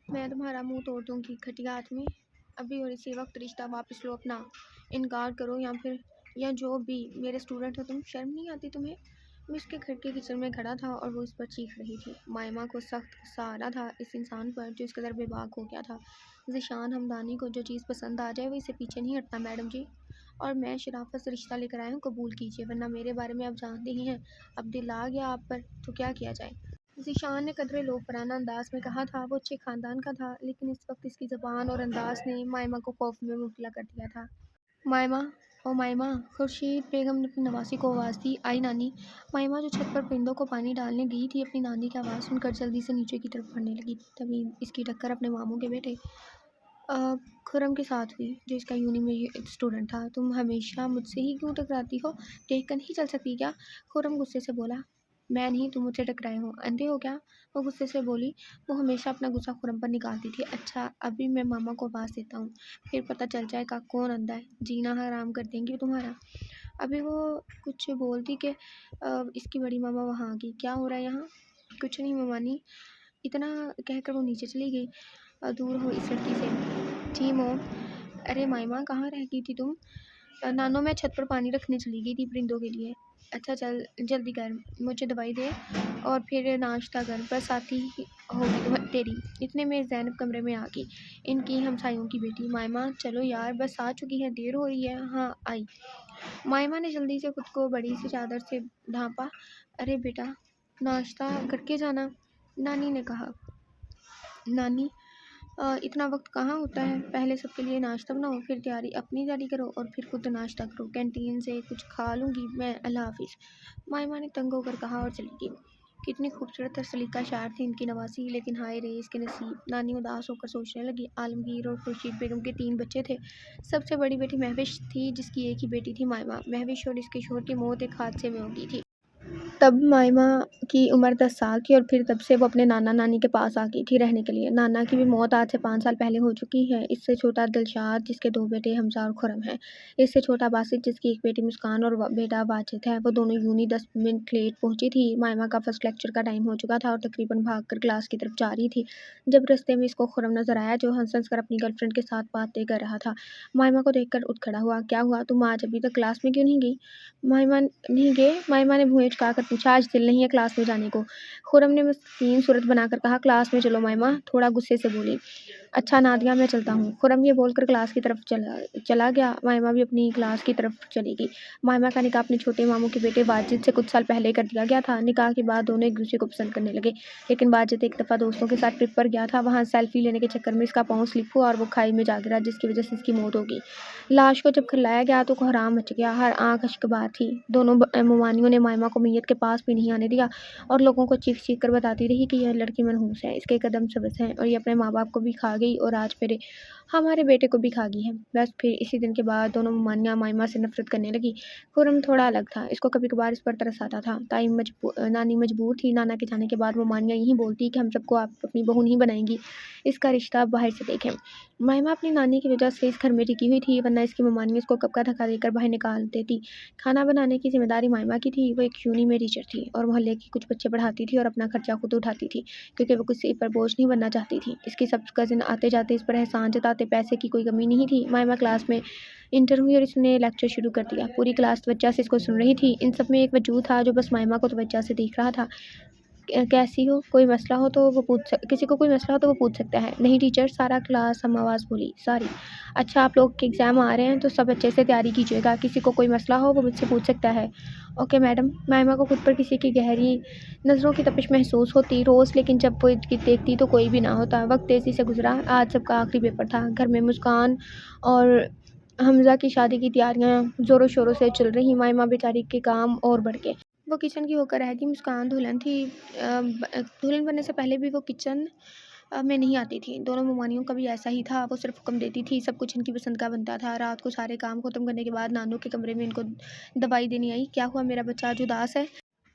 میں تمہارا منہ توڑ دوں گی گھٹیا آدمی، ابھی اور اسی وقت رشتہ واپس لو اپنا، انکار کرو یا جو بھی، میرے اسٹوڈنٹ ہو تم، شرم نہیں آتی تمہیں؟ میں اس کے گھر کے کچن میں کھڑا تھا اور وہ اس پر چیخ رہی تھی۔ مائمہ کو سخت غصہ آ رہا تھا اس انسان پر جو اس قدر بے باک ہو گیا تھا۔ ذیشان ہمدانی کو جو چیز پسند آ جائے وہ اسے پیچھے نہیں ہٹتا میڈم جی، اور میں شرافت سے رشتہ لے کر آیا ہوں، قبول کیجیے، ورنہ میرے بارے میں آپ جانتے ہی ہیں، اب دل آ گیا آپ پر تو کیا کیا جائے۔ ذیشان نے قدرے لوفرانہ انداز میں کہا تھا۔ وہ اچھے خاندان کا تھا، لیکن اس وقت اس کی زبان اور انداز نے مائمہ کو خوف میں مبتلا کر دیا تھا۔ مائمہ، او مائمہ! خورشید بیگم نے اپنی نواسی کو آواز دی۔ آئی نانی! مائمہ جو چھت پر پرندوں کو پانی ڈالنے گئی تھی، اپنی نانی کی آواز سن کر جلدی سے نیچے کی طرف بڑھنے لگی۔ تبھی اس کی ٹکر اپنے ماموں کے بیٹے خرم کے ساتھ ہوئی، جو اس کا یونی میں اسٹوڈنٹ تھا۔ تم ہمیشہ مجھ سے ہی کیوں ٹکراتی ہو؟ دیکھ کر نہیں چل سکتی کیا؟ خرم غصے سے بولا۔ میں نہیں، تم مجھ سے ٹکرائے ہو، اندھے ہو کیا؟ وہ غصے سے بولی۔ وہ ہمیشہ اپنا غصہ خرم پر نکالتی تھی۔ اچھا، ابھی میں ماما کو آواز دیتا ہوں، پھر پتہ چل جائے گا کون اندھا ہے، جینا حرام کر دیں گی تمہارا۔ ابھی وہ کچھ بولتی کہ اس کی بڑی ماما وہاں آ گئی۔ کیا ہو رہا ہے یہاں؟ کچھ نہیں ممانی، اتنا کہہ کر وہ نیچے چلی گئی۔ دور ہو اس لڑکی سے، جی مو۔ ارے مائمہ، کہاں رہ گئی تھی تم؟ نانو، میں چھت پر پانی رکھنے چلی گئی تھی پرندوں کے لیے۔ اچھا چل جلدی کر، مجھے دوائی دے اور پھر ناشتہ کر، بس آتی ہوگی تیری۔ اتنے میں زینب کمرے میں آ گئی، ان کی ہمسایوں کی بیٹی۔ مائمہ چلو یار، بس آ چکی ہے، دیر ہو رہی ہے۔ ہاں آئی۔ مائمہ نے جلدی سے خود کو بڑی سی چادر سے ڈھانپا۔ ارے بیٹا، ناشتہ کر کے جانا، نانی نے کہا۔ نانی، اتنا وقت کہاں ہوتا ہے، پہلے سب کے لیے ناشتہ بناؤ، پھر اپنی تیاری کرو اور پھر خود ناشتہ کرو، کینٹین سے کچھ کھا لوں گی میں، اللہ حافظ۔ مائمہ نے تنگ ہو کر کہا اور چلی گئی۔ کتنی خوبصورت اور سلیقہ شاعر تھی ان کی نواسی، لیکن ہائے رے اس کے نصیب۔ نانی اداس ہو کر سوچنے لگی۔ عالمگیر اور خورشید بیگم کے 3 بچے تھے۔ سب سے بڑی بیٹی مہوش تھی، جس کی ایک ہی بیٹی تھی مائمہ۔ مہوش اور اس کے شوہر کی موت ایک حادثے میں ہو گئی تھی۔ تب مائمہ کی عمر 10 سال تھی اور پھر تب سے وہ اپنے نانا نانی کے پاس آ گئی تھی رہنے کے لیے۔ نانا کی بھی موت آج سے 5 سال پہلے ہو چکی ہے۔ اس سے چھوٹا دلشاد، جس کے 2 بیٹے حمزہ اور خرم ہیں۔ اس سے چھوٹا باسط، جس کی ایک بیٹی مسکان اور بیٹا واجد ہے۔ وہ دونوں یونی 10 منٹ لیٹ پہنچی تھی۔ مائمہ کا فرسٹ لیکچر کا ٹائم ہو چکا تھا اور تقریباً بھاگ کر کلاس کی طرف جا رہی تھی، جب رستے میں اس کو خرم نظر آیا، جو ہنس ہنس کر اپنی گرل فرینڈ کے ساتھ باتیں کر رہا تھا۔ مائمہ کو دیکھ کر اٹھ کھڑا ہوا۔ کیا ہوا، تم آج ابھی تک کلاس میں کیوں نہیں گئی؟ مائمہ نہیں گئے؟ مائمہ نے بھوئیں چکا کر پوچھا۔ آج دل نہیں ہے کلاس میں جانے کو، خرم نے مسکین صورت بنا کر کہا۔ کلاس میں چلو مائمہ، تھوڑا غصے سے بولی۔ اچھا نادیہ، میں چلتا ہوں، خرم یہ بول کر کلاس کی طرف چلا گیا۔ مائمہ بھی اپنی کلاس کی طرف چلی گئی۔ مائمہ کا نکاح اپنے چھوٹے ماموں کے بیٹے واجد سے کچھ سال پہلے کر دیا گیا تھا۔ نکاح کے بعد دونوں ایک دوسرے کو پسند کرنے لگے، لیکن واجد ایک دفعہ دوستوں کے ساتھ ٹرپ پر گیا تھا، وہاں سیلفی لینے کے چکر میں اس کا پاؤں سلپ ہوا اور وہ کھائی میں جا گرا، جس کی وجہ سے اس کی موت ہو گئی۔ لاش کو جب کھلایا گیا تو کوہرام مچ گیا، ہر آنکھ اشکبار تھی۔ دونوں ممانیوں نے مائمہ کو میت کے پاس بھی نہیں آنے دیا اور لوگوں کو چیخ چیخ کر بتاتی رہی کہ یہ لڑکی منحوس ہے، اس کے قدم سبز ہیں اور یہ اپنے ماں باپ کو بھی کھا گئی اور آج ہمارے بیٹے کو بھی کھا گئی ہے۔ بس پھر اسی دن کے بعد دونوں ممانیاں مائمہ سے نفرت کرنے لگی۔ خرم تھوڑا الگ تھا، اس کو کبھی کبھار اس پر ترس آتا تھا۔ نانی مجبور تھی، نانا کے جانے کے بعد ممانیاں یہی بولتی کہ ہم سب کو آپ اپنی بہو نہیں بنائیں گی، اس کا رشتہ باہر سے دیکھیں۔ مائمہ اپنی نانی کی وجہ سے اس گھر میں ٹکی ہوئی تھی، ورنہ اس کی ممانیاں اس کو کب کا دھکا دے کر باہر نکال دیتی۔ کھانا بنانے کی ذمہ داری مائمہ کی تھی۔ وہ ایک یونی میں ٹیچر تھی اور محلے کے کچھ بچے پڑھاتی تھی اور اپنا خرچہ خود اٹھاتی تھی، کیونکہ وہ کسی پر بوجھ نہیں بننا چاہتی تھی۔ اس کی سب کزن آتے جاتے اس پر احسان جتاتے، پیسے کی کوئی کمی نہیں تھی۔ مائمہ کلاس میں انٹر ہوئی اور اس نے لیکچر شروع کر دیا۔ پوری کلاس توجہ سے اس کو سن رہی تھی۔ ان سب میں ایک وجود تھا جو بس مائمہ کو توجہ سے دیکھ رہا تھا۔ کیسی ہو، کوئی مسئلہ ہو تو وہ کسی کو کوئی مسئلہ ہو تو وہ پوچھ سکتا ہے۔ نہیں ٹیچر، سارا کلاس ہم آواز بولی، ساری۔ اچھا، آپ لوگ کے ایگزام آ رہے ہیں تو سب اچھے سے تیاری کیجیے گا، کسی کو کوئی مسئلہ ہو وہ مجھ سے پوچھ سکتا ہے۔ Okay madam. مائمہ کو خود پر کسی کی گہری نظروں کی تپش محسوس ہوتی روز، لیکن جب وہ دیکھتی تو کوئی بھی نہ ہوتا۔ وقت تیزی سے گزرا۔ آج سب کا آخری پیپر تھا۔ گھر میں مسکان اور حمزہ کی شادی کی تیاریاں زوروں شوروں سے چل رہی۔ مائمہ بیچاری کے کام اور بڑھ گئے۔ وہ کچن کی ہو کر رہ گئی۔ مسکان دلہن تھی، دلہن بننے سے پہلے بھی وہ کچن میں نہیں آتی تھی۔ دونوں ممانیوں کا بھی ایسا ہی تھا، وہ صرف حکم دیتی تھی، سب کچھ ان کی پسند کا بنتا تھا۔ رات کو سارے کام ختم کرنے کے بعد نانو کے کمرے میں ان کو دوائی دینی آئی۔ کیا ہوا، میرا بچہ آج اداس ہے؟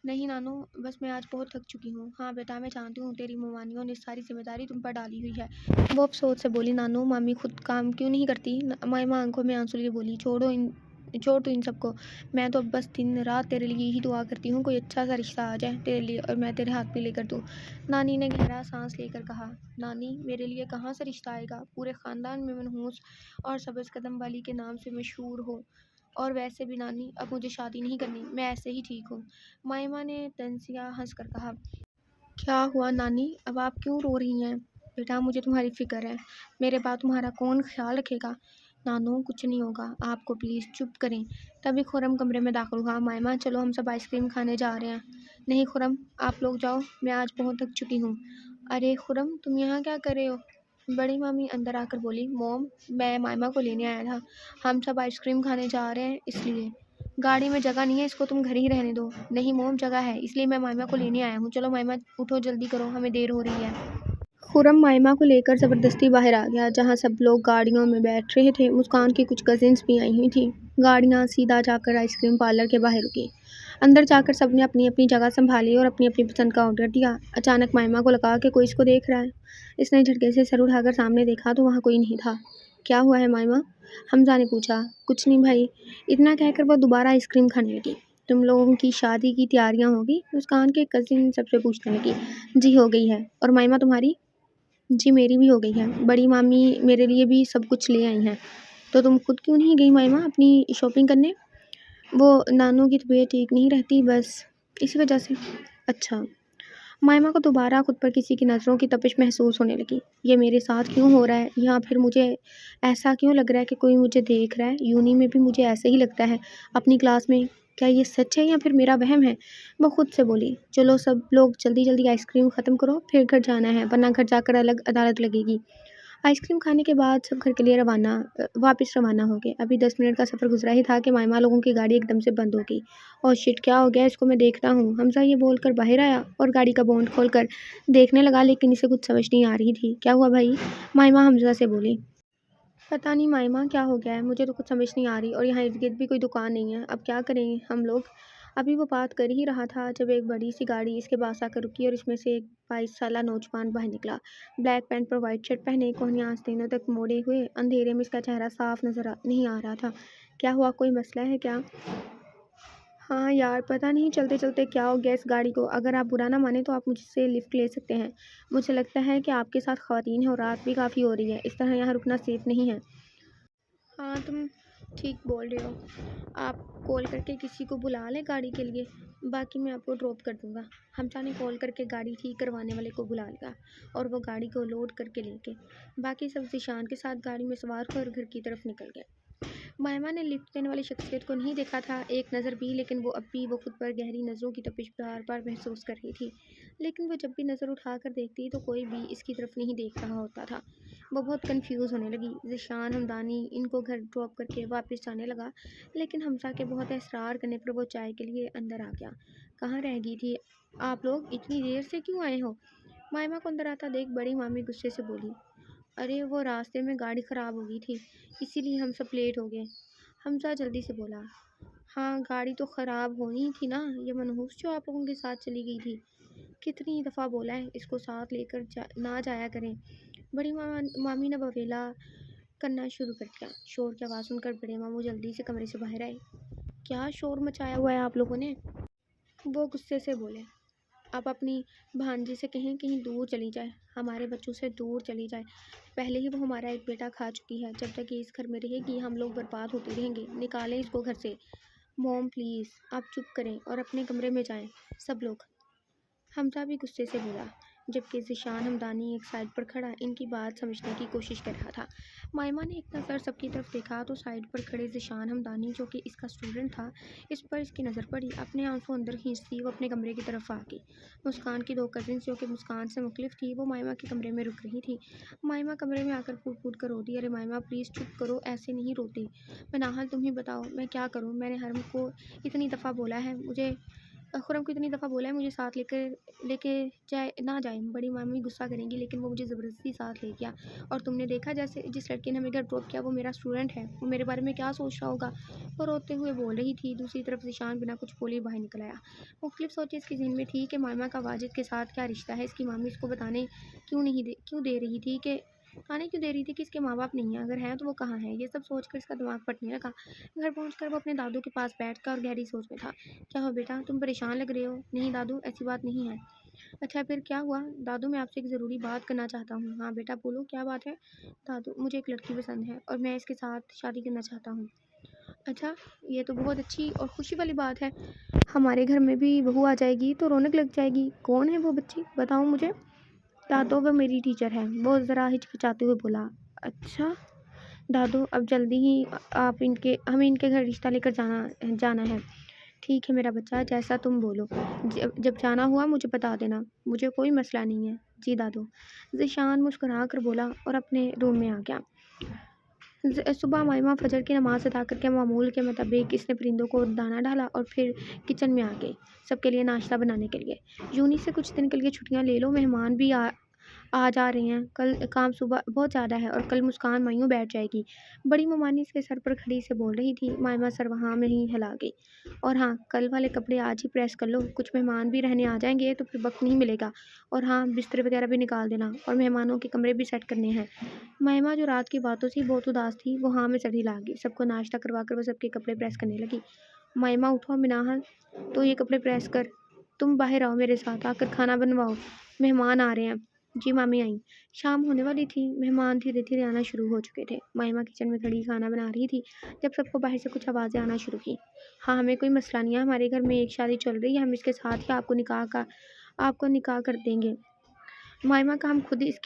نہیں نانو، بس میں آج بہت تھک چکی ہوں۔ ہاں بیٹا، میں جانتی ہوں تیری ممانیوں نے ساری ذمہ داری تم پر ڈالی ہوئی ہے۔ وہ افسوس سے بولی۔ نانو، مامی خود کام کیوں نہیں کرتی؟ مائمہ آنکھوں میں آنسو لیے بولی۔ چھوڑو، چھوڑ تو ان سب کو، میں تو اب بس دن رات تیرے لیے یہی دعا کرتی ہوں کوئی اچھا سا رشتہ آ جائے تیرے لیے اور میں تیرے ہاتھ میں لے کر دوں۔ نانی نے گہرا سانس لے کر کہا، نانی میرے لیے کہاں سے رشتہ آئے گا، پورے خاندان میں منحوس اور سبز قدم والی کے نام سے مشہور ہو، اور ویسے بھی نانی اب مجھے شادی نہیں کرنی، میں ایسے ہی ٹھیک ہوں۔ مائمہ نے تنزیہ ہنس کر کہا، کیا ہوا نانی، اب آپ کیوں رو رہی ہیں؟ بیٹا مجھے تمہاری فکر ہے، میرے بعد تمہارا کون خیال رکھے گا؟ نانو کچھ نہیں ہوگا، آپ کو پلیز چپ کریں۔ تبھی خرم کمرے میں داخل ہوا۔ مائمہ چلو ہم سب آئس کریم کھانے جا رہے ہیں۔ نہیں خرم آپ لوگ جاؤ، میں آج بہت تھک چکی ہوں۔ ارے خرم تم یہاں کیا کر رہے ہو؟ بڑی مامی اندر آ کر بولی، موم میں مائمہ کو لینے آیا تھا، ہم سب آئس کریم کھانے جا رہے ہیں اس لیے۔ گاڑی میں جگہ نہیں ہے، اس کو تم گھر ہی رہنے دو۔ نہیں موم جگہ ہے، اس لیے میں مائمہ کو لینے آیا ہوں، چلو مائمہ اٹھو جلدی کرو، ہمیں دیر ہو رہی ہے۔ خرم مائمہ کو لے کر زبردستی باہر آ گیا جہاں سب لوگ گاڑیوں میں بیٹھ رہے تھے۔ مسکان کی کچھ کزنس بھی آئی ہوئی تھیں۔ گاڑیاں سیدھا جا کر آئس کریم پارلر کے باہر رکی۔ اندر جا کر سب نے اپنی اپنی جگہ سنبھالی اور اپنی اپنی پسند کا آرڈر دیا۔ اچانک مائمہ کو لگا کہ کوئی اس کو دیکھ رہا ہے۔ اس نے جھٹکے سے سر اٹھا کر سامنے دیکھا تو وہاں کوئی نہیں تھا۔ کیا ہوا ہے مائمہ؟ حمزہ نے پوچھا۔ کچھ نہیں بھائی، اتنا کہہ کر وہ دوبارہ آئس کریم کھانے لگی۔ تم لوگوں کی شادی کی تیاریاں ہوگی؟ مسکان کے کزن سب سے پوچھنے لگی۔ جی ہو گئی ہے، اور مائمہ تمہاری؟ جی میری بھی ہو گئی ہے، بڑی مامی میرے لیے بھی سب کچھ لے آئی ہیں۔ تو تم خود کیوں نہیں گئی مائمہ اپنی شاپنگ کرنے؟ وہ نانو کی طبیعت ٹھیک نہیں رہتی، بس اسی وجہ سے۔ اچھا۔ مائمہ کو دوبارہ خود پر کسی کی نظروں کی تپش محسوس ہونے لگی۔ یہ میرے ساتھ کیوں ہو رہا ہے، یا پھر مجھے ایسا کیوں لگ رہا ہے کہ کوئی مجھے دیکھ رہا ہے؟ یونی میں بھی مجھے ایسے ہی لگتا ہے، اپنی کلاس میں، کیا یہ سچ ہے یا پھر میرا وہم ہے؟ وہ خود سے بولی۔ چلو سب لوگ جلدی جلدی آئس کریم ختم کرو، پھر گھر جانا ہے ورنہ گھر جا کر الگ عدالت لگے گی۔ آئس کریم کھانے کے بعد سب گھر کے لیے واپس روانہ ہو گئے۔ ابھی 10 منٹ کا سفر گزرا ہی تھا کہ مائمہ لوگوں کی گاڑی ایک دم سے بند ہو گئی۔ اور شٹ کیا ہو گیا اس کو، میں دیکھتا ہوں۔ حمزہ یہ بول کر باہر آیا اور گاڑی کا بونٹ کھول کر دیکھنے لگا، لیکن اسے کچھ سمجھ نہیں آ رہی تھی۔ کیا ہوا بھائی؟ مائمہ حمزہ سے بولی۔ پتہ نہیں مائمہ کیا ہو گیا ہے، مجھے تو کچھ سمجھ نہیں آ رہی، اور یہاں ارد گرد بھی کوئی دکان نہیں ہے، اب کیا کریں ہم لوگ؟ ابھی وہ بات کر ہی رہا تھا جب ایک بڑی سی گاڑی اس کے پاس آ کر رکی اور اس میں سے ایک 22 سالہ نوجوان باہر نکلا۔ بلیک پینٹ پر وائٹ شرٹ پہنے، کوہنیاں آستینوں تک موڑے ہوئے، اندھیرے میں اس کا چہرہ صاف نظر نہیں آ رہا تھا۔ کیا ہوا، کوئی مسئلہ ہے کیا؟ ہاں یار پتہ نہیں چلتے چلتے کیا ہو گیا اس گاڑی کو، اگر آپ برا نہ مانیں تو آپ مجھ سے لفٹ لے سکتے ہیں، مجھے لگتا ہے کہ آپ کے ساتھ خواتین ہیں اور رات بھی کافی ہو رہی ہے، اس طرح یہاں رکنا سیف نہیں ہے۔ ہاں تم ٹھیک بول رہے ہو، آپ کال کر کے کسی کو بلا لیں گاڑی کے لیے، باقی میں آپ کو ڈراپ کر دوں گا۔ حمزہ نے کال کر کے گاڑی ٹھیک کروانے والے کو بلا لیا اور وہ گاڑی کو لوڈ کر کے لے گئے۔ باقی سب ذیشان کے ساتھ گاڑی میں سوار ہو اور گھر کی طرف نکل گئے۔ مائمہ نے لفٹ دینے والی شخصیت کو نہیں دیکھا تھا ایک نظر بھی، لیکن وہ اب بھی وہ خود پر گہری نظروں کی تپش بار بار محسوس کر رہی تھی۔ لیکن وہ جب بھی نظر اٹھا کر دیکھتی تو کوئی بھی اس کی طرف نہیں دیکھ رہا ہوتا تھا۔ وہ بہت کنفیوز ہونے لگی۔ ذیشان ہمدانی ان کو گھر ڈراپ کر کے واپس جانے لگا، لیکن حمزہ کے بہت اصرار کرنے پر وہ چائے کے لیے اندر آ گیا۔ کہاں رہ گئی تھی آپ لوگ، اتنی دیر سے کیوں آئے ہو؟ مائمہ کو اندر آتا دیکھ بڑی مامی غصے سے بولی۔ ارے وہ راستے میں گاڑی خراب ہو گئی تھی، اسی لیے ہم سب لیٹ ہو گئے، حمزہ جلدی سے بولا۔ ہاں گاڑی تو خراب ہونی تھی نا، یہ منحوس جو آپ لوگوں کے ساتھ چلی گئی تھی، کتنی دفعہ بولا ہے اس کو ساتھ لے کر نہ جایا کریں۔ بڑی مامی نے بویلا کرنا شروع کر دیا۔ شور کی آواز سن کر بڑے ماموں جلدی سے کمرے سے باہر آئے۔ کیا شور مچایا ہوا ہے آپ لوگوں نے؟ وہ غصے سے بولے۔ آپ اپنی بھانجی سے کہیں کہیں دور چلی جائے، ہمارے بچوں سے دور چلی جائے، پہلے ہی وہ ہمارا ایک بیٹا کھا چکی ہے، جب تک یہ اس گھر میں رہے گی ہم لوگ برباد ہوتے رہیں گے، نکالیں اس کو گھر سے۔ موم پلیز آپ چپ کریں اور اپنے کمرے میں جائیں سب لوگ۔ حمزہ بھی غصے سے بولا، جبکہ ذیشان ہمدانی ایک سائڈ پر کھڑا ان کی بات سمجھنے کی کوشش کر رہا تھا۔ مائمہ نے ایک نظر سب کی طرف دیکھا تو سائڈ پر کھڑے ذیشان ہمدانی جو کہ اس کا اسٹوڈنٹ تھا، اس پر اس کی نظر پڑی۔ اپنے آنسوں اندر کھینچتی وہ اپنے کمرے کی طرف آ گئی۔ مسکان کی 2 کزنس جو کہ مسکان سے مختلف تھی وہ مائمہ کے کمرے میں رک رہی تھی۔ مائمہ کمرے میں آ کر پھوٹ پھوٹ کر رو دی۔ ارے مائمہ پلیز چپ کرو، ایسے نہیں روتے، بنحال تم ہی بتاؤ میں کیا کروں، میں نے حرم کو اتنی دفعہ بولا ہے خرم کو اتنی دفعہ بولا ہے مجھے ساتھ لے کے نہ جائے، بڑی مامی غصہ کریں گی لیکن وہ مجھے زبردستی ساتھ لے گیا، اور تم نے دیکھا جس لڑکے نے ہمیں گھر ڈراپ کیا وہ میرا اسٹوڈنٹ ہے، وہ میرے بارے میں کیا سوچ رہا ہوگا؟ وہ روتے ہوئے بول رہی تھی۔ دوسری طرف ذیشان بنا کچھ بولے باہر نکل آیا۔ مختلف سوچیں اس کے ذہن میں تھی کہ مائمہ کا واجد کے ساتھ کیا رشتہ ہے، اس کی مامی اس کو بتانے کیوں دے رہی تھی کہ آنے کیوں دے رہی تھی کہ اس کے ماں باپ نہیں ہیں، اگر ہیں تو وہ کہاں ہیں؟ یہ سب سوچ کر اس کا دماغ پھٹنے لگا۔ گھر پہنچ کر وہ اپنے دادو کے پاس بیٹھ کر اور گہری سوچ میں تھا۔ کیا ہو بیٹا، تم پریشان لگ رہے ہو؟ نہیں دادو، ایسی بات نہیں ہے۔ اچھا پھر کیا ہوا؟ دادو میں آپ سے ایک ضروری بات کرنا چاہتا ہوں۔ ہاں بیٹا بولو، کیا بات ہے؟ دادو مجھے ایک لڑکی پسند ہے اور میں اس کے ساتھ شادی کرنا چاہتا ہوں۔ اچھا، یہ تو بہت اچھی اور خوشی والی بات ہے۔ ہمارے گھر میں بھی بہو آ جائے گی تو رونق لگ جائے گی۔ کون ہے وہ بچی، بتاؤ مجھے؟ دادو وہ میری ٹیچر ہے، وہ ذرا ہچکچاتے ہوئے بولا۔ اچھا دادو، اب جلدی ہی ہمیں ان کے گھر رشتہ لے کر جانا ہے۔ ٹھیک ہے میرا بچہ، جیسا تم بولو۔ جب جانا ہوا مجھے بتا دینا، مجھے کوئی مسئلہ نہیں ہے۔ جی دادو، ذیشان مسکرا کر بولا اور اپنے روم میں آ گیا۔ صبح مائمہ فجر کی نماز ادا کر کے معمول کے مطابق اس نے پرندوں کو دانہ ڈالا اور پھر کچن میں آ گئی سب کے لیے ناشتہ بنانے کے لیے۔ یونی سے کچھ دن کے لیے چھٹیاں لے لو، مہمان بھی آ جا رہے ہیں، کل کام صبح بہت زیادہ ہے اور کل مسکان مائیوں بیٹھ جائے گی۔ بڑی ممانی اس کے سر پر کھڑی سے بول رہی تھی۔ مائمہ سر وہاں میں ہی ہلا گئی۔ اور ہاں، کل والے کپڑے آج ہی پریس کر لو، کچھ مہمان بھی رہنے آ جائیں گے تو پھر وقت نہیں ملے گا۔ اور ہاں، بستر وغیرہ بھی نکال دینا اور مہمانوں کے کمرے بھی سیٹ کرنے ہیں۔ مائمہ جو رات کی باتوں سے بہت اداس تھی، وہ ہاں میں سر ہلا گئی۔ سب کو ناشتہ کروا کر وہ سب کے کپڑے پریس کرنے لگی۔ مائمہ اٹھو، مناہا تو یہ کپڑے پریس کر، تم باہر آؤ میرے ساتھ، آ کر کھانا بنواؤ، مہمان آ رہے ہیں۔ جی مامی آئیں۔ شام ہونے والی تھی، مہمان دھیرے دھیرے آنا شروع ہو چکے تھے۔ مائمہ کچن میں کھڑی کھانا بنا رہی تھی جب سب کو باہر سے کچھ آوازیں آنا شروع کی۔ ہاں ہمیں کوئی مسئلہ نہیں ہے، ہمارے گھر میں ایک شادی چل رہی ہے، ہم اس کے ساتھ ہی آپ کو نکاح کر دیں گے۔ مائمہ کا ہم خود اس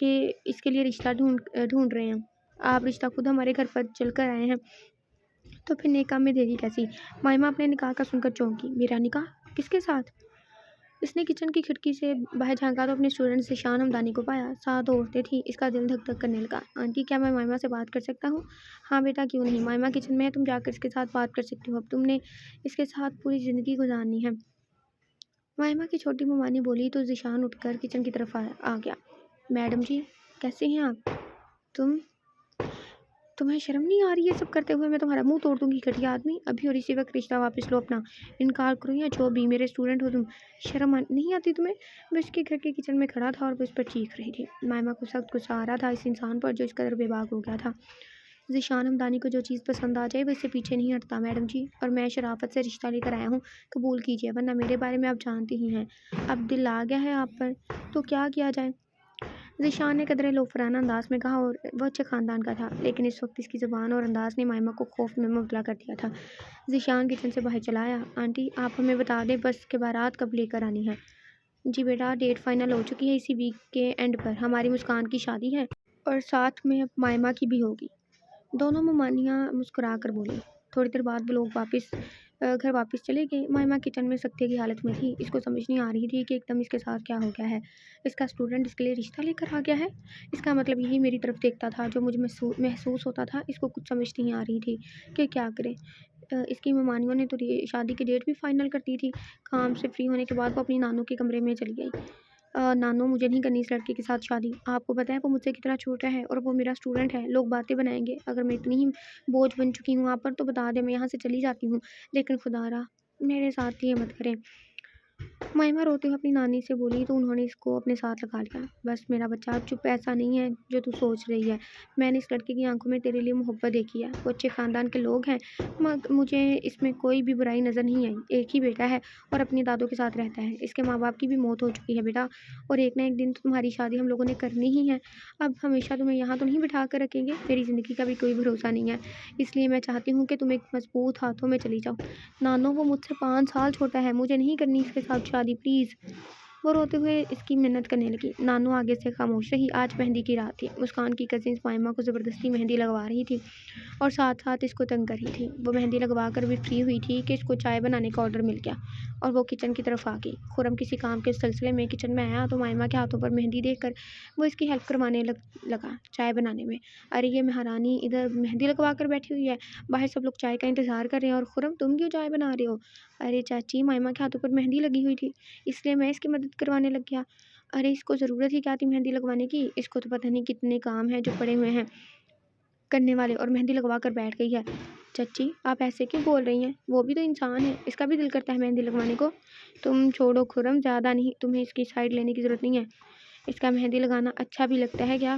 کے لیے رشتہ ڈھونڈ رہے ہیں، آپ رشتہ خود ہمارے گھر پر چل کر آئے ہیں تو پھر نکاح میں دیری کیسی؟ مائمہ اپنے نکاح کا سن کر چونکی۔ میرا نکاح کس کے ساتھ؟ اس نے کچن کی کھڑکی سے باہر جھانکا تو اپنے اسٹوڈنٹ ذیشان ہمدانی کو پایا، 7 عورتیں تھیں۔ اس کا دل دھک دھک کرنے لگا۔ آنٹی کیا میں مائمہ سے بات کر سکتا ہوں؟ ہاں بیٹا کیوں نہیں، مائمہ کچن میں ہے، تم جا کر اس کے ساتھ بات کر سکتی ہو، اب تم نے اس کے ساتھ پوری زندگی گزارنی ہے۔ مائمہ کی چھوٹی ممانی بولی تو ذیشان اٹھ کر کچن کی طرف آ گیا۔ میڈم جی کیسے ہیں آپ؟ تمہیں شرم نہیں آ رہی ہے سب کرتے ہوئے؟ میں تمہارا منہ توڑ دوں گی گھٹیا آدمی، ابھی اور اسی وقت رشتہ واپس لو اپنا، انکار کرو یا جو بھی، میرے اسٹوڈنٹ ہو تم، شرم نہیں آتی تمہیں؟ وہ اس کے گھر کے کچن میں کھڑا تھا اور وہ اس پر چیخ رہی تھی۔ مائمہ کو سخت غصہ آ رہا تھا اس انسان پر جو اس قدر بے باک ہو گیا تھا۔ ذیشان ہمدانی کو جو چیز پسند آ جائے وہ اس سے پیچھے نہیں ہٹتا میڈم جی، اور میں شرافت سے رشتہ لے کر آیا ہوں، قبول کیجیے، ورنہ میرے بارے میں آپ جانتی ہی ہیں، اب دل آ گیا ہے آپ پر تو کیا کیا جائے؟ ذیشان نے قدرے لوفرانہ انداز میں کہا، اور وہ اچھے خاندان کا تھا، لیکن اس وقت اس کی زبان اور انداز نے مائمہ کو خوف میں مبتلا کر دیا تھا۔ ذیشان کچن سے باہر چلا آیا۔ آنٹی آپ ہمیں بتا دیں بس کے بارات کب لے کر آنی ہے؟ جی بیٹا، ڈیٹ فائنل ہو چکی ہے، اسی ویک کے اینڈ پر ہماری مسکان کی شادی ہے اور ساتھ میں مائمہ کی بھی ہوگی۔ دونوں ممانیاں مسکرا کر بولیں۔ تھوڑی دیر بعد وہ لوگ گھر واپس چلے گئے۔ مائمہ کچن میں سکتے کی حالت میں تھی، اس کو سمجھ نہیں آ رہی تھی کہ ایک دم اس کے ساتھ کیا ہو گیا ہے۔ اس کا اسٹوڈنٹ اس کے لیے رشتہ لے کر آ گیا ہے، اس کا مطلب یہی میری طرف دیکھتا تھا جو مجھے محسوس ہوتا تھا۔ اس کو کچھ سمجھ نہیں آ رہی تھی کہ کیا کرے۔ اس کی ممانیوں نے تو شادی کی ڈیٹ بھی فائنل کر دی تھی۔ کام سے فری ہونے کے بعد وہ اپنی نانو کے کمرے میں چلی گئی۔ نانو مجھے نہیں کرنی اس لڑکے کے ساتھ شادی، آپ کو پتہ ہے وہ مجھ سے کتنا چھوٹا ہے اور وہ میرا اسٹوڈنٹ ہے، لوگ باتیں بنائیں گے، اگر میں اتنی ہی بوجھ بن چکی ہوں آپ پر تو بتا دیں میں یہاں سے چلی جاتی ہوں، لیکن خدا را میرے ساتھ یہ مت کریں۔ مائمہ روتے ہوئے اپنی نانی سے بولی تو انہوں نے اس کو اپنے ساتھ لگا لیا۔ بس میرا بچہ چپ، ایسا نہیں ہے جو تو سوچ رہی ہے، میں نے اس لڑکے کی آنکھوں میں تیرے لیے محبت دیکھی ہے، وہ اچھے خاندان کے لوگ ہیں، مجھے اس میں کوئی بھی برائی نظر نہیں آئی۔ ایک ہی بیٹا ہے اور اپنی دادوں کے ساتھ رہتا ہے، اس کے ماں باپ کی بھی موت ہو چکی ہے بیٹا، اور ایک نہ ایک دن تو تمہاری شادی ہم لوگوں نے کرنی ہی ہے، اب ہمیشہ تمہیں یہاں تو نہیں بٹھا کر رکھیں گے، میری زندگی کا بھی کوئی بھروسہ نہیں ہے، اس لیے میں چاہتی ہوں کہ تم ایک مضبوط ہاتھوں میں چلی جاؤ۔ نانو وہ مجھ سے 5 سال چھوٹا ہے، مجھے نہیں کرنی اس کے ساتھ شادی پلیز۔ وہ روتے ہوئے اس کی منت کرنے لگی۔ نانو آگے سے خاموش رہی۔ آج مہندی کی رات تھی۔ مسکان کی کزنز مائمہ کو زبردستی مہندی لگوا رہی تھی اور ساتھ ساتھ اس کو تنگ کر رہی تھی۔ وہ مہندی لگوا کر بھی فری ہوئی تھی کہ اس کو چائے بنانے کا آرڈر مل گیا اور وہ کچن کی طرف آ گئی۔ خرم کسی کام کے سلسلے میں کچن میں آیا تو مائمہ کے ہاتھوں پر مہندی دیکھ کر وہ اس کی ہیلپ کروانے لگا چائے بنانے میں۔ ارے یہ مہارانی ادھر مہندی لگوا کر بیٹھی ہوئی ہے، باہر سب لوگ چائے کا انتظار کر رہے ہیں، اور خرم تم کیوں چائے بنا رہے ہو؟ ارے چاچی مائمہ کے ہاتھوں پر مہندی لگی ہوئی تھی اس لیے میں اس کی مدد کروانے لگ گیا۔ ارے اس کو ضرورت ہی کیا تھی مہندی لگوانے کی، اس کو تو پتہ نہیں کتنے کام ہیں جو پڑے ہوئے ہیں کرنے والے، اور مہندی لگوا کر بیٹھ گئی ہے۔ چچی آپ ایسے کیوں بول رہی ہیں، وہ بھی تو انسان ہے، اس کا بھی دل کرتا ہے مہندی لگوانے کو۔ تم چھوڑو خرم، زیادہ نہیں، تمہیں اس کی سائڈ لینے کی ضرورت نہیں ہے، اس کا مہندی لگانا اچھا بھی لگتا ہے کیا؟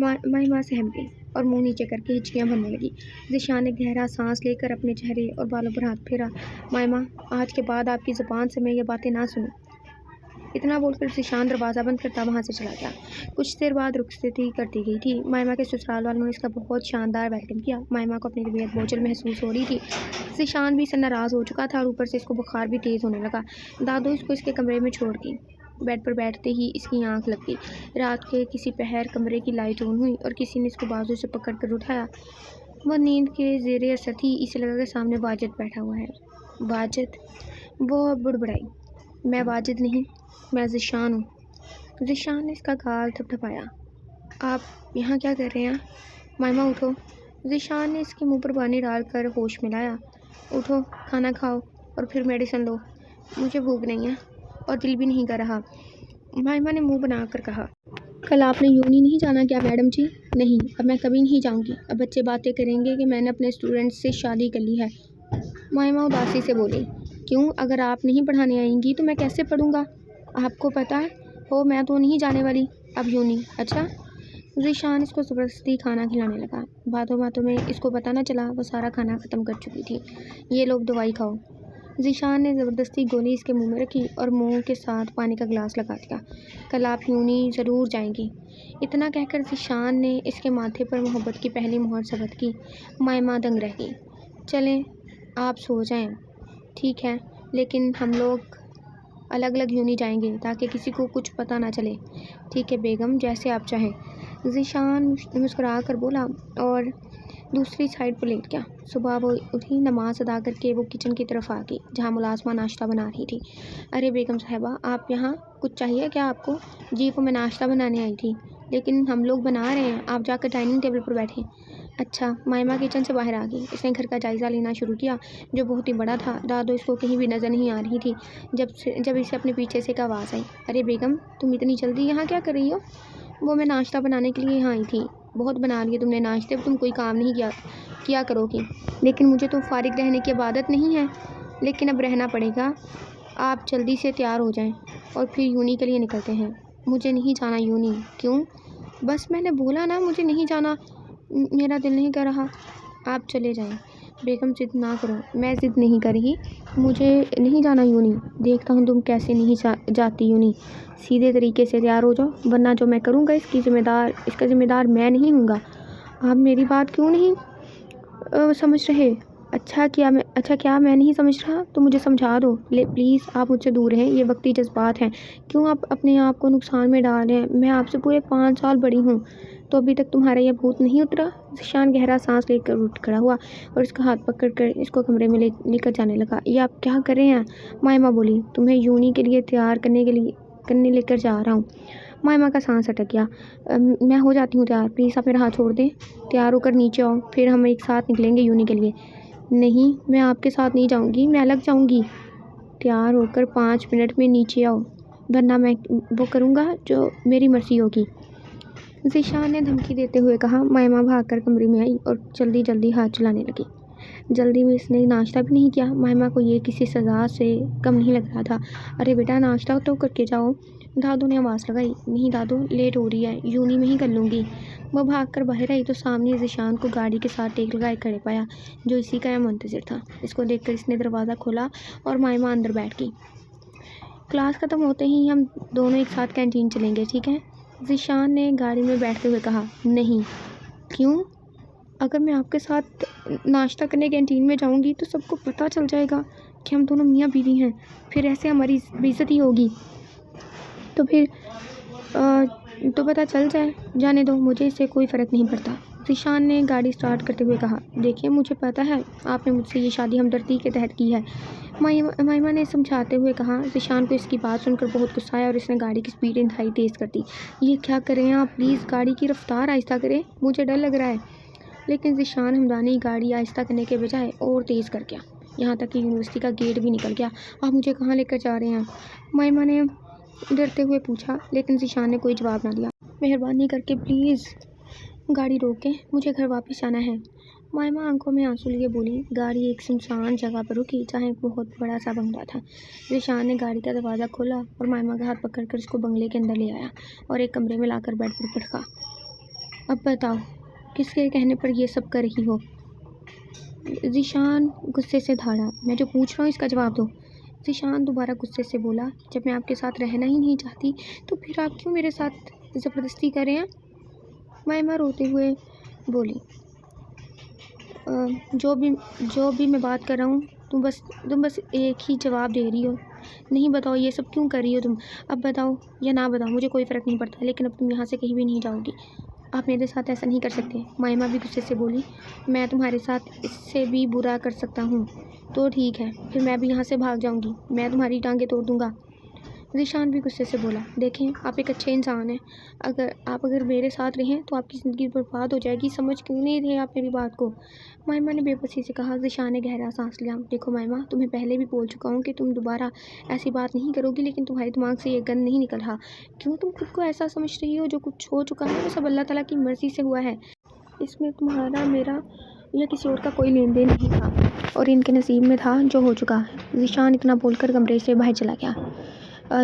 مائمہ سہم گئی اور منہ نیچے کر کے ہچکیاں بھرنے لگی۔ ذیشان نے گہرا سانس لے کر اپنے چہرے اور بالوں پر ہاتھ پھیرا۔ مائمہ، آج کے بعد آپ کی زبان سے میں یہ باتیں نہ سنوں۔ اتنا بول کر ذیشان دروازہ بند کرتا وہاں سے چلا گیا۔ کچھ دیر بعد رخصتی کرتی گئی تھی۔ مائمہ کے سسرال والوں نے اس کا بہت شاندار ویلکم کیا۔ مائمہ کو اپنی طبیعت بوجھل محسوس ہو رہی تھی۔ ذیشان بھی اس سے ناراض ہو چکا تھا اور اوپر سے اس کو بخار بھی تیز ہونے لگا۔ دادو اس کو اس کے کمرے میں چھوڑ گئی۔ بیڈ پر بیٹھتے ہی اس کی آنکھ لگ گئی۔ رات کے کسی پہر کمرے کی لائٹ آن ہوئی اور کسی نے اس کو بازو سے پکڑ کر اٹھایا۔ وہ نیند کے زیر اثر تھی۔ اسے لگا کہ سامنے واجد بیٹھا ہوا ہے۔ واجد؟ وہ بڑبڑائی۔ میں واجد نہیں، میں ذیشان ہوں۔ ذیشان نے اس کا گال تھپتھپایا۔ آپ یہاں کیا کر رہے ہیں؟ مائمہ اٹھو۔ ذیشان نے اس کے منہ پر پانی ڈال کر ہوش میں لایا۔ اٹھو، کھانا کھاؤ اور پھر میڈیسن لو۔ مجھے بھوک نہیں ہے اور دل بھی نہیں کر رہا، مائمہ نے منہ بنا کر کہا۔ کل آپ نے یونی نہیں جانا کیا میڈم جی؟ نہیں، اب میں کبھی نہیں جاؤں گی۔ اب بچے باتیں کریں گے کہ میں نے اپنے اسٹوڈنٹس سے شادی کر لی ہے۔ مائمہ اداسی سے بولی۔ کیوں؟ اگر آپ نہیں پڑھانے آئیں گی تو میں کیسے پڑھوں گا؟ آپ کو پتہ ہو میں تو نہیں جانے والی اب یونی۔ اچھا؟ ذیشان اس کو زبردستی کھانا کھلانے لگا۔ باتوں باتوں میں اس کو پتہ نہ چلا وہ سارا کھانا ختم کر چکی تھی۔ یہ لوگ دوائی کھاؤ۔ ذیشان نے زبردستی گولی اس کے منہ میں رکھی اور منہ کے ساتھ پانی کا گلاس لگا دیا۔ کل آپ یونی ضرور جائیں گی۔ اتنا کہہ کر ذیشان نے اس کے ماتھے پر محبت کی پہلی مہر ثبت کی۔ مائمہ دنگ رہ گئی۔ چلیں آپ سو جائیں۔ ٹھیک ہے، لیکن ہم لوگ الگ الگ یونی جائیں گے تاکہ کسی کو کچھ پتہ نہ چلے۔ ٹھیک ہے بیگم، جیسے آپ چاہیں، ذیشان مسکرا کر بولا اور دوسری سائڈ پر لیٹ گیا۔ صبح وہ اٹھی، نماز ادا کر کے وہ کچن کی طرف آ گئی جہاں ملازمہ ناشتہ بنا رہی تھی۔ ارے بیگم صاحبہ، آپ یہاں کچھ چاہیے کیا آپ کو؟ جی وہ میں ناشتہ بنانے آئی تھی، لیکن ہم لوگ بنا رہے ہیں، آپ جا کر ڈائننگ ٹیبل پر بیٹھیں۔ اچھا۔ مائمہ کچن سے باہر آ گئی۔ اس نے گھر کا جائزہ لینا شروع کیا جو بہت ہی بڑا تھا۔ دادو اس کو کہیں بھی نظر نہیں آ رہی تھی جب اسے اپنے پیچھے سے ایک آواز آئی۔ ارے بیگم، تم اتنی جلدی یہاں کیا کر رہی ہو؟ وہ میں ناشتہ بنانے کے لیے یہاں آئی تھی۔ بہت بنا لیے تم نے ناشتے، تم کوئی کام نہیں کیا کرو گی۔ لیکن مجھے تو فارغ رہنے کی عادت نہیں ہے۔ لیکن اب رہنا پڑے گا۔ آپ جلدی سے تیار ہو جائیں اور پھر یونی کے لیے نکلتے ہیں۔ مجھے نہیں جانا یونی۔ کیوں؟ بس میں نے بولا نا مجھے نہیں جانا، میرا دل نہیں کر رہا۔ آپ چلے جائیں۔ بیگم ضد نہ کرو۔ میں ضد نہیں کر رہی، مجھے نہیں جانا یونی۔ دیکھتا ہوں تم کیسے نہیں جاتی یونی۔ سیدھے طریقے سے تیار ہو جاؤ ورنہ جو میں کروں گا اس کا ذمہ دار میں نہیں ہوں گا۔ آپ میری بات کیوں نہیں سمجھ رہے؟ اچھا کیا میں نہیں سمجھ رہا تو مجھے سمجھا دو پلیز۔ آپ مجھ سے دور رہیں، یہ وقتی جذبات ہیں۔ کیوں آپ اپنے آپ کو نقصان میں ڈال رہے ہیں؟ میں آپ سے پورے 5 سال بڑی ہوں، تو ابھی تک تمہارا یہ بھوت نہیں اترا؟ ذیشان گہرا سانس لے کر اٹھ کھڑا ہوا اور اس کا ہاتھ پکڑ کر اس کو کمرے میں لے کر جانے لگا۔ یہ آپ کیا کر رہے ہیں؟ مائمہ بولی۔ تمہیں یونی کے لیے تیار کرنے لے کر جا رہا ہوں۔ مائمہ کا سانس اٹک گیا۔ میں ہو جاتی ہوں تیار، پلیز آپ میرا ہاتھ چھوڑ دیں۔ تیار ہو کر نیچے آؤ، پھر ہم ایک ساتھ نکلیں گے یونی کے لیے۔ نہیں، میں آپ کے ساتھ نہیں جاؤں گی، میں الگ جاؤں گی۔ تیار ہو کر 5 منٹ میں نیچے آؤ ورنہ میں وہ کروں گا جو میری مرضی ہوگی، ذیشان نے دھمکی دیتے ہوئے کہا۔ مائمہ بھاگ کر کمرے میں آئی اور جلدی ہاتھ چلانے لگی۔ جلدی میں اس نے ناشتہ بھی نہیں کیا۔ مائمہ کو یہ کسی سزا سے کم نہیں لگ رہا تھا۔ ارے بیٹا ناشتہ تو کر کے جاؤ، دادو نے آواز لگائی۔ نہیں دادو، لیٹ ہو رہی ہے، یونی میں ہی کر لوں گی۔ وہ بھاگ کر باہر آئی تو سامنے ذیشان کو گاڑی کے ساتھ ٹیک لگائے کھڑے پایا جو اسی کا منتظر تھا۔ اس کو دیکھ کر اس نے دروازہ کھولا اور مائمہ اندر بیٹھ گئی۔ کلاس ختم ہوتے ہی ہم دونوں ایک ساتھ کینٹین چلیں گے، ٹھیک ہے؟ ذیشان نے گاڑی میں بیٹھتے ہوئے کہا۔ نہیں۔ کیوں؟ اگر میں آپ کے ساتھ ناشتہ کرنے کینٹین میں جاؤں گی تو سب کو پتہ چل جائے گا کہ ہم دونوں میاں بیوی ہیں، پھر ایسے ہماری بے عزتی ہوگی۔ تو پھر تو پتہ چل جانے دو، مجھے اس سے کوئی فرق نہیں پڑتا، ذیشان نے گاڑی سٹارٹ کرتے ہوئے کہا۔ دیکھیے مجھے پتہ ہے آپ نے مجھ سے یہ شادی ہمدردی کے تحت کی ہے، مائمہ نے سمجھاتے ہوئے کہا۔ ذیشان کو اس کی بات سن کر بہت غصہ آیا اور اس نے گاڑی کی سپیڈ انتہائی تیز کر دی۔ یہ کیا کر رہے ہیں آپ؟ پلیز گاڑی کی رفتار آہستہ کریں، مجھے ڈر لگ رہا ہے۔ لیکن ذیشان ہمدانی گاڑی آہستہ کرنے کے بجائے اور تیز کر گیا، یہاں تک کہ یونیورسٹی کا گیٹ بھی نکل گیا۔ آپ مجھے کہاں لے کر جا رہے ہیں؟ مائمہ نے ڈرتے ہوئے پوچھا، لیکن ذیشان نے کوئی جواب نہ دیا۔ مہربانی کر کے پلیز گاڑی روکیں، مجھے گھر واپس جانا ہے، مائمہ آنکھوں میں آنسو لیے بولی۔ گاڑی ایک سنسان جگہ پر رکی جہاں ایک بہت بڑا سا بنگلہ تھا۔ ذیشان نے گاڑی کا دروازہ کھولا اور مائمہ کا ہاتھ پکڑ کر اس کو بنگلے کے اندر لے آیا اور ایک کمرے میں لا کر بیڈ پر رکھا۔ اب بتاؤ کس کے کہنے پر یہ سب کر رہی ہو؟ ذیشان غصے سے دھاڑا، میں جو پوچھ رہا ہوں اس کا جواب دو۔ ذیشان دوبارہ غصے سے بولا، جب میں آپ کے ساتھ رہنا ہی نہیں چاہتی تو پھر آپ کیوں میرے ساتھ زبردستی کر رہے ہیں؟ مائمہ روتے ہوئے بولی، جو بھی میں بات کر رہا ہوں تم بس ایک ہی جواب دے رہی ہو، نہیں بتاؤ یہ سب کیوں کر رہی ہو تم؟ اب بتاؤ یا نہ بتاؤ مجھے کوئی فرق نہیں پڑتا، لیکن اب تم یہاں سے کہیں بھی نہیں جاؤ گی، آپ میرے ساتھ ایسا نہیں کر سکتے۔ مائمہ بھی غصے سے بولی، میں تمہارے ساتھ اس سے بھی برا کر سکتا ہوں تو ٹھیک ہے، پھر میں بھی یہاں سے بھاگ جاؤں گی، میں تمہاری ٹانگیں توڑ دوں گا۔ ذیشان بھی غصے سے بولا، دیکھیں آپ ایک اچھے انسان ہیں، اگر میرے ساتھ رہیں تو آپ کی زندگی برباد ہو جائے گی، سمجھ کیوں نہیں رہے آپ میری بات کو؟ مائمہ نے بے بسی سے کہا۔ ذیشان نے گہرا سانس لیا، دیکھو مائمہ تمہیں پہلے بھی بول چکا ہوں کہ تم دوبارہ ایسی بات نہیں کرو گی، لیکن تمہارے دماغ سے یہ گند نہیں نکل رہا، کیوں تم خود کو ایسا سمجھ رہی ہو؟ جو کچھ ہو چکا ہے وہ سب اللہ تعالیٰ کی مرضی سے ہوا ہے، اس میں تمہارا میرا یا کسی اور کا کوئی لین دین نہیں تھا، اور ان کے نصیب میں تھا جو ہو چکا۔ ذیشان اتنا بول کر کمرے سے باہر چلا گیا۔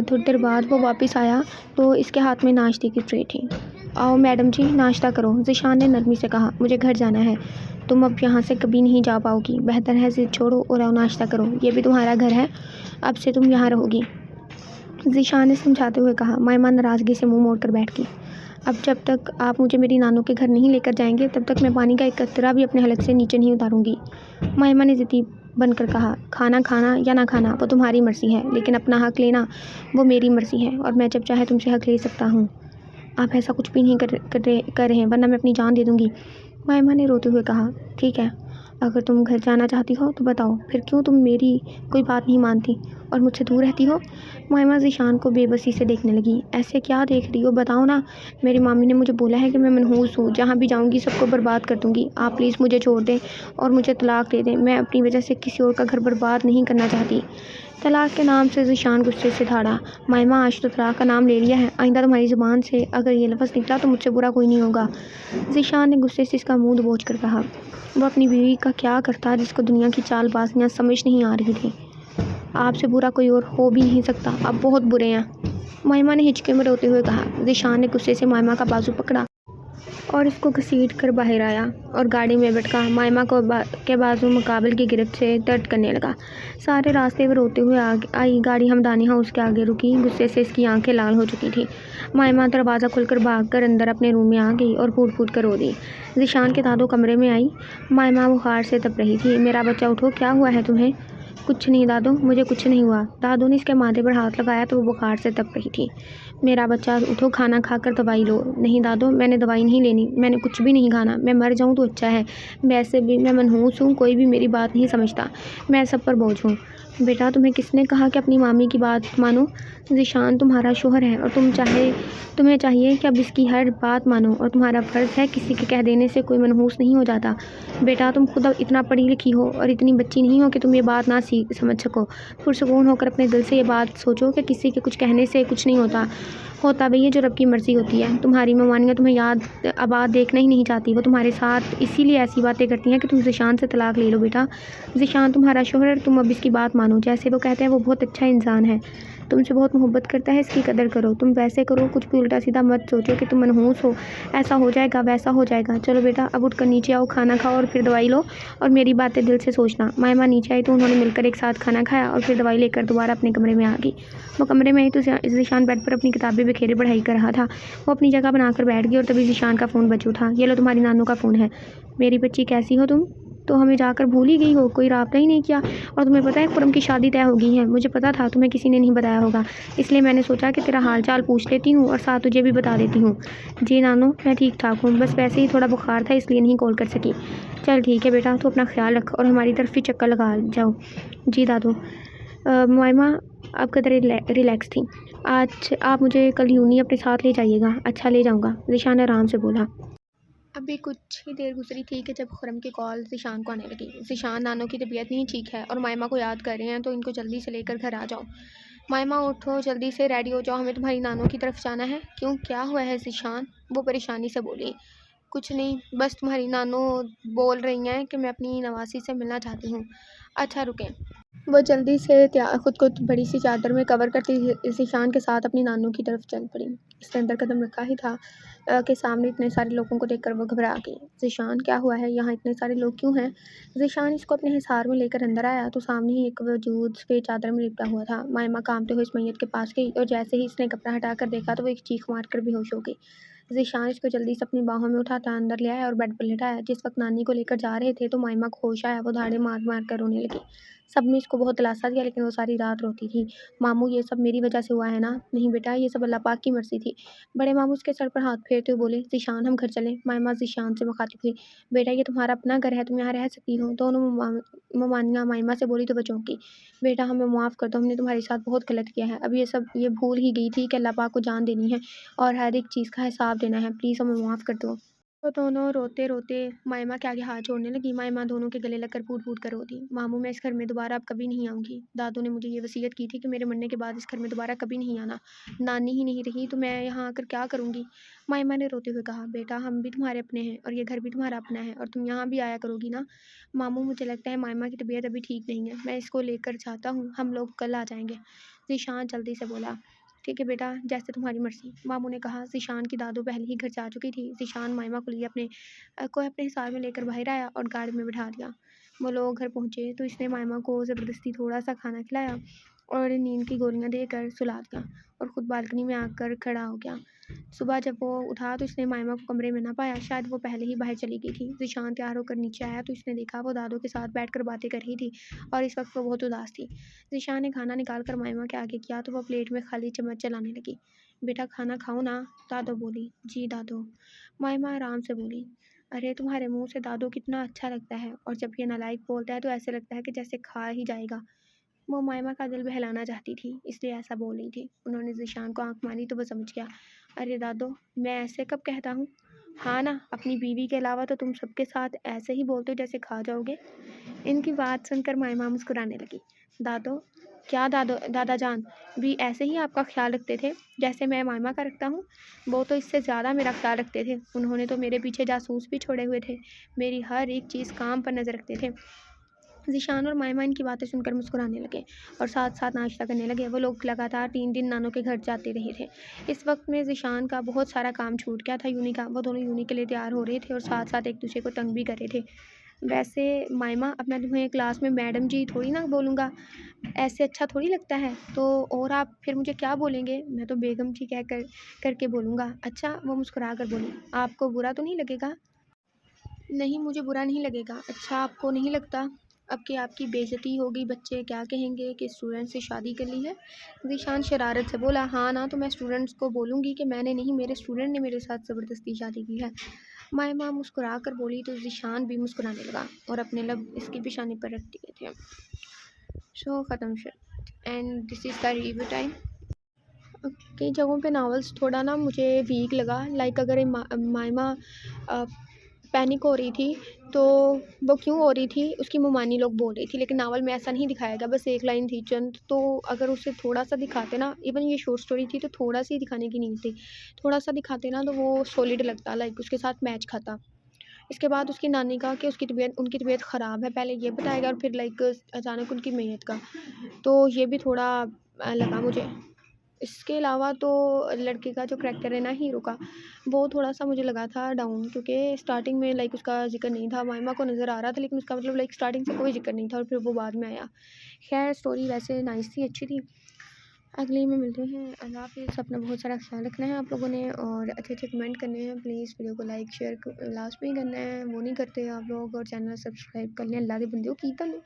تھوڑی دیر بعد وہ واپس آیا تو اس کے ہاتھ میں ناشتے کی ٹرے تھی۔ آؤ میڈم جی ناشتہ کرو، ذیشان نے نرمی سے کہا، مجھے گھر جانا ہے، تم اب یہاں سے کبھی نہیں جا پاؤ گی، بہتر ہے ضد چھوڑو اور آؤ ناشتہ کرو، یہ بھی تمہارا گھر ہے، اب سے تم یہاں رہو گی، ذیشان نے سمجھاتے ہوئے کہا۔ مائمہ ناراضگی سے منہ موڑ کر بیٹھ گئی۔ اب جب تک آپ مجھے میری نانوں کے گھر نہیں لے کر جائیں گے تب تک میں پانی کا ایک قطرہ بھی اپنے حلق سے نیچے نہیں اتاروں گی، مائمہ نے ضدی بن کر کہا۔ کھانا کھانا یا نہ کھانا وہ تمہاری مرضی ہے، لیکن اپنا حق لینا وہ میری مرضی ہے، اور میں جب چاہے تم سے حق لے سکتا ہوں، آپ ایسا کچھ بھی نہیں کر رہے ورنہ میں اپنی جان دے دوں گی، مائمہ نے روتے ہوئے کہا۔ ٹھیک ہے، اگر تم گھر جانا چاہتی ہو تو بتاؤ، پھر کیوں تم میری کوئی بات نہیں مانتی اور مجھ سے دور رہتی ہو؟ مائمہ ذیشان کو بے بسی سے دیکھنے لگی۔ ایسے کیا دیکھ رہی ہو، بتاؤ نا، میری مامی نے مجھے بولا ہے کہ میں منحوس ہوں، جہاں بھی جاؤں گی سب کو برباد کر دوں گی، آپ پلیز مجھے چھوڑ دیں اور مجھے طلاق دے دیں، میں اپنی وجہ سے کسی اور کا گھر برباد نہیں کرنا چاہتی۔ طلاق کے نام سے ذیشان غصے سے دھاڑا۔ مائمہ آج تو طلاق کا نام لے لیا ہے، آئندہ تمہاری زبان سے اگر یہ لفظ نکلا تو مجھ سے برا کوئی نہیں ہوگا، ذیشان نے غصے سے اس کا منہ دبوچ کر کہا۔ وہ اپنی بیوی کا کیا کرتا جس کو دنیا کی چال بازیاں سمجھ نہیں آ رہی تھی۔ آپ سے برا کوئی اور ہو بھی نہیں سکتا، آپ بہت برے ہیں، مائمہ نے ہچکے میں روتے ہوئے کہا۔ ذیشان نے غصے سے مائمہ کا بازو پکڑا اور اس کو گھسیٹ کر باہر آیا اور گاڑی میں بٹھا۔ مائمہ کے بازو مقابل کی گرفت سے درد کرنے لگا۔ سارے راستے وہ روتے ہوئے آئی، گاڑی ہمدانی ہاؤس کے آگے رکی، غصے سے اس کی آنکھیں لال ہو چکی تھیں۔ مائمہ دروازہ کھول کر بھاگ کر اندر اپنے روم میں آ گئی اور پھوٹ پھوٹ کر رو دی۔ ذیشان کے دادو کمرے میں آئی، مائمہ بخار سے تپ رہی تھی۔ میرا بچہ اٹھو، کیا ہوا ہے تمہیں؟ کچھ نہیں دادو، مجھے کچھ نہیں ہوا، دادو نے اس کے ماتھے پر ہاتھ لگایا تو وہ بخار سے تپ رہی تھی۔ میرا بچہ اٹھو، کھانا کھا کر دوائی لو۔ نہیں دادو، میں نے دوائی نہیں لینی، میں نے کچھ بھی نہیں کھانا، میں مر جاؤں تو اچھا ہے، ویسے بھی میں منحوس ہوں، کوئی بھی میری بات نہیں سمجھتا، میں سب پر بوجھ ہوں۔ بیٹا تمہیں کس نے کہا کہ اپنی مامی کی بات مانو؟ ذیشان تمہارا شوہر ہے اور تمہیں چاہیے کہ اب اس کی ہر بات مانو، اور تمہارا فرض ہے، کسی کے کہہ دینے سے کوئی منحوس نہیں ہو جاتا۔ بیٹا تم خود اتنا پڑھی لکھی ہو اور اتنی بچی نہیں ہو کہ تم یہ بات نہ سمجھ سکو، پرسکون ہو کر اپنے دل سے یہ بات سوچو کہ کسی کے کچھ کہنے سے کچھ نہیں ہوتا بھی ہے جو رب کی مرضی ہوتی ہے۔ تمہاری ممانیاں تمہیں آباد دیکھنا ہی نہیں چاہتی، وہ تمہارے ساتھ اسی لیے ایسی باتیں کرتی ہیں کہ تم ذیشان سے طلاق لے لو۔ بیٹا ذیشان تمہارا شوہر، تم اب اس کی بات مانو، جیسے وہ کہتے ہیں وہ بہت اچھا انسان ہے، تم سے بہت محبت کرتا ہے، اس کی قدر کرو، تم ویسے کرو، کچھ بھی الٹا سیدھا مت سوچو کہ تم منحوس ہو، ایسا ہو جائے گا ویسا ہو جائے گا۔ چلو بیٹا اب اٹھ کر نیچے آؤ، کھانا کھاؤ اور پھر دوائی لو، اور میری باتیں دل سے سوچنا۔ مائمہ نیچے آئی تو انہوں نے مل کر ایک ساتھ کھانا کھایا اور پھر دوائی لے کر دوبارہ اپنے کمرے میں آ گئی۔ وہ کمرے میں آئی تو ذیشان بیڈ پر اپنی کتابیں بکھیرے پڑھائی کر رہا تھا۔ وہ اپنی جگہ بنا کر بیٹھ گئی اور تبھی ذیشان کا فون بج اٹھا۔ یہ لو تمہاری نانوں کا فون ہے۔ میری بچی کیسی ہو تم؟ تو ہمیں جا کر بھول ہی گئی ہو، کوئی رابطہ ہی نہیں کیا، اور تمہیں پتہ ہے خرم کی شادی طے ہو گئی ہے، مجھے پتا تھا تمہیں کسی نے نہیں بتایا ہوگا، اس لیے میں نے سوچا کہ تیرا حال چال پوچھ لیتی ہوں اور ساتھ تجھے بھی بتا دیتی ہوں۔ جی نانو میں ٹھیک ٹھاک ہوں، بس ویسے ہی تھوڑا بخار تھا اس لیے نہیں کال کر سکی۔ چل ٹھیک ہے بیٹا، تو اپنا خیال رکھ اور ہماری طرف بھی چکر لگا جاؤ۔ جی دادو۔ مائمہ اب قدر ریلیکس تھی۔ آج آپ مجھے کل یونی اپنے ساتھ لے جائیے گا۔ اچھا لے جاؤں گا، ذیشان آرام سے بولا۔ ابھی کچھ ہی دیر گزری تھی کہ جب خرم کی کال ذیشان کو آنے لگی۔ ذیشان نانوں کی طبیعت نہیں ٹھیک ہے اور مائمہ کو یاد کر رہے ہیں تو ان کو جلدی سے لے کر گھر آ جاؤ۔ مائمہ اٹھو، جلدی سے ریڈی ہو جاؤ، ہمیں تمہاری نانوں کی طرف جانا ہے۔ کیوں، کیا ہوا ہے ذیشان؟ وہ پریشانی سے بولی۔ کچھ نہیں، بس تمہاری نانوں بول رہی ہیں کہ میں اپنی نواسی سے ملنا چاہتی ہوں۔ اچھا رکیں۔ وہ جلدی سے خود کو بڑی سی چادر میں کور کرتی ذیشان کے ساتھ اپنی نانوں کی طرف چل پڑی۔ اس نے اندر قدم رکھا ہی تھا کہ سامنے اتنے سارے لوگوں کو دیکھ کر وہ گھبرا گئی۔ ذیشان کیا ہوا ہے؟ یہاں اتنے سارے لوگ کیوں ہیں؟ ذیشان اس کو اپنے حصار میں لے کر اندر آیا تو سامنے ہی ایک وجود سفید چادر میں لپٹا ہوا تھا۔ مائمہ کانپتے ہوئے اس میت کے پاس گئی اور جیسے ہی اس نے کپڑا ہٹا کر دیکھا تو وہ ایک چیخ مار کر بے ہوش ہو گئی۔ ذیشان اس کو جلدی سے اپنی باہوں میں اٹھاتا اندر لے آیا اور بیڈ پر لٹایا۔ جس وقت نانی کو لے کر جا رہے تھے تو مائمہ کو ہوش آیا، وہ دھاڑے مار مار کر رونے لگی۔ سب نے اس کو بہت دلاسا دیا لیکن وہ ساری رات روتی تھی۔ ماموں یہ سب میری وجہ سے ہوا ہے نا؟ نہیں بیٹا، یہ سب اللہ پاک کی مرضی تھی۔ بڑے ماموں اس کے سر پر ہاتھ پھیرتے ہوئے بولے، ذیشان ہم گھر چلیں؟ مائمہ ذیشان سے مخاطب ہوئی، بیٹا یہ تمہارا اپنا گھر ہے، تم یہاں رہ سکتی ہو۔ دونوں ممانیاں مائمہ سے بولی تو وہ چونکی، بیٹا ہمیں معاف کر دو، ہم نے تمہارے ساتھ بہت غلط کیا ہے۔ اب یہ بھول ہی گئی تھی کہ اللہ پاک کو جان دینی ہے اور ہر ایک چیز کا حساب دینا ہے، پلیز ہمیں معاف کر دو۔ تو دونوں روتے روتے مائمہ کے آگے ہاتھ جوڑنے لگی۔ مائمہ دونوں کے گلے لگ کر پھوٹ پھوٹ کر روتی، ماموں میں اس گھر میں دوبارہ اب کبھی نہیں آؤں گی۔ دادو نے مجھے یہ وصیت کی تھی کہ میرے مرنے کے بعد اس گھر میں دوبارہ کبھی نہیں آنا۔ نانی ہی نہیں رہی تو میں یہاں آ کر کیا کروں گی؟ مائمہ نے روتے ہوئے کہا، بیٹا ہم بھی تمہارے اپنے ہیں اور یہ گھر بھی تمہارا اپنا ہے اور تم یہاں بھی آیا کرو گی نا؟ ماموں مجھے لگتا ہے مائمہ کی طبیعت ابھی ٹھیک نہیں ہے، میں اس کو لے کر جاتا ہوں، ہم لوگ کل آ جائیں گے۔ ذیشان جلدی سے بولا، ٹھیک ہے بیٹا، جیسے تمہاری مرضی۔ ماموں نے کہا۔ ذیشان کی دادو پہلے ہی گھر جا چکی تھی۔ ذیشان مائمہ کو اپنے حصار میں لے کر باہر آیا اور گاڑی میں بٹھا دیا۔ وہ لوگ گھر پہنچے تو اس نے مائمہ کو زبردستی تھوڑا سا کھانا کھلایا اور نیند کی گولیاں دے کر سلا دیا اور خود بالکنی میں آ کر کھڑا ہو گیا۔ صبح جب وہ اٹھا تو اس نے مائمہ کو کمرے میں نہ پایا، شاید وہ پہلے ہی باہر چلی گئی تھی۔ ذیشان تیار ہو کر نیچے آیا تو اس نے دیکھا وہ دادو کے ساتھ بیٹھ کر باتیں کر رہی تھی اور اس وقت وہ بہت اداس تھی۔ ذیشان نے کھانا نکال کر مائمہ کے آگے کیا تو وہ پلیٹ میں خالی چمچ چلانے لگی۔ بیٹا کھانا کھاؤ نا؟ دادو بولی۔ جی دادو۔ مائمہ آرام سے بولی، ارے تمہارے منہ سے دادو کتنا اچھا لگتا ہے اور جب یہ نالائق بولتا ہے تو ایسے لگتا ہے کہ جیسے کھا ہی جائے گا۔ وہ مائمہ کا دل بہلانا چاہتی تھی اس لیے ایسا بول رہی تھی۔ انہوں نے ذیشان کو آنکھ ماری تو وہ سمجھ گیا، ارے دادو میں ایسے کب کہتا ہوں؟ ہاں نا، اپنی بیوی کے علاوہ تو تم سب کے ساتھ ایسے ہی بولتے ہو جیسے کھا جاؤ گے۔ ان کی بات سن کر مائمہ مسکرانے لگی۔ دادو کیا دادا جان بھی ایسے ہی آپ کا خیال رکھتے تھے جیسے میں مائمہ کا رکھتا ہوں؟ وہ تو اس سے زیادہ میرا خیال رکھتے تھے، انہوں نے تو میرے پیچھے جاسوس بھی چھوڑے ہوئے تھے، میری ہر ایک چیز کام پر نظر رکھتے تھے۔ ذیشان اور مائمہ ان کی باتیں سن کر مسکرانے لگے اور ساتھ ساتھ ناشتہ کرنے لگے۔ وہ لوگ لگاتار 3 دن نانوں کے گھر جاتے رہے تھے۔ اس وقت میں ذیشان کا بہت سارا کام چھوٹ گیا تھا یونی کا۔ وہ دونوں یونی کے لیے تیار ہو رہے تھے اور ساتھ ساتھ ایک دوسرے کو تنگ بھی کر رہے تھے۔ ویسے مائمہ اب میں تمہیں کلاس میں میڈم جی تھوڑی نہ بولوں گا، ایسے اچھا تھوڑی لگتا ہے، تو اور آپ پھر مجھے کیا بولیں گے؟ میں تو بیگم جی کہہ کر کے بولوں گا۔ اچھا، وہ مسکرا کر بولی، آپ کو برا تو نہیں لگے گا؟ نہیں مجھے برا نہیں لگے گا۔ اچھا آپ کو نہیں لگتا اب کہ آپ کی بے عزتی ہوگی، بچے کیا کہیں گے کہ اسٹوڈنٹ سے شادی کر لی ہے؟ ذیشان شرارت سے بولا، ہاں نا تو میں اسٹوڈنٹس کو بولوں گی کہ میں نے نہیں، میرے اسٹوڈنٹ نے میرے ساتھ زبردستی شادی کی ہے۔ مائمہ مسکرا کر بولی تو ذیشان بھی مسکرانے لگا اور اپنے لب اس کی پیشانی پر رکھ دیے تھے۔ شو ختم and this is the review time. کئی جگہوں پہ ناولس تھوڑا نا مجھے ویک لگا، لائک اگر مائمہ پینک ہو رہی تھی تو وہ کیوں ہو رہی تھی اس کی ممانی لوگ بول رہی تھی، لیکن ناول میں ایسا نہیں دکھایا گیا، بس ایک لائن تھی چند، تو اگر اسے تھوڑا سا دکھاتے نا، ایون یہ شارٹ سٹوری تھی تو تھوڑا سی دکھانے کی نیڈ تھی، تھوڑا سا دکھاتے نا تو وہ سولڈ لگتا، لائک اس کے ساتھ میچ کھاتا۔ اس کے بعد اس کی نانی کا کہ ان کی طبیعت خراب ہے، پہلے یہ بتایا گیا اور پھر لائک اچانک ان کی میت کا، تو یہ بھی تھوڑا لگا مجھے۔ اس کے علاوہ تو لڑکے کا جو کریکٹر ہے نا ہیرو کا، وہ تھوڑا سا مجھے لگا تھا ڈاؤن، کیونکہ اسٹارٹنگ میں لائک اس کا ذکر نہیں تھا، مائمہ کو نظر آ رہا تھا لیکن اس کا مطلب لائک اسٹارٹنگ سے کوئی ذکر نہیں تھا اور پھر وہ بعد میں آیا۔ خیر اسٹوری ویسے نائس تھی، اچھی تھی۔ اگلی میں ملتے ہیں، اللہ حافظ۔ اپنا بہت سارا خیال رکھنا ہے آپ لوگوں نے اور اچھے اچھے کمنٹ کرنے ہیں، پلیز ویڈیو کو لائک شیئر لاسٹ میں ہی کرنا ہے، وہ نہیں کرتے آپ لوگ، اور چینل سبسکرائب کر لیں، اللہ کے بندے کو کیتا نہیں۔